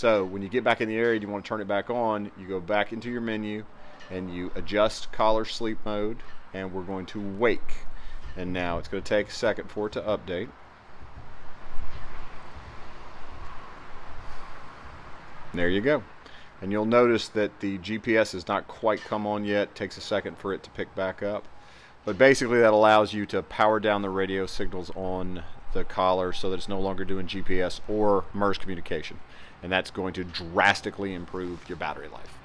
So when you get back in the area and you want to turn it back on, you go back into your menu and you adjust collar sleep mode, and we're going to wake. And now it's going to take a second for it to update. There you go. And you'll notice that the GPS has not quite come on yet. It takes a second for it to pick back up. But basically that allows you to power down the radio signals on the collar so that it's no longer doing GPS or MERS communication. And that's going to drastically improve your battery life.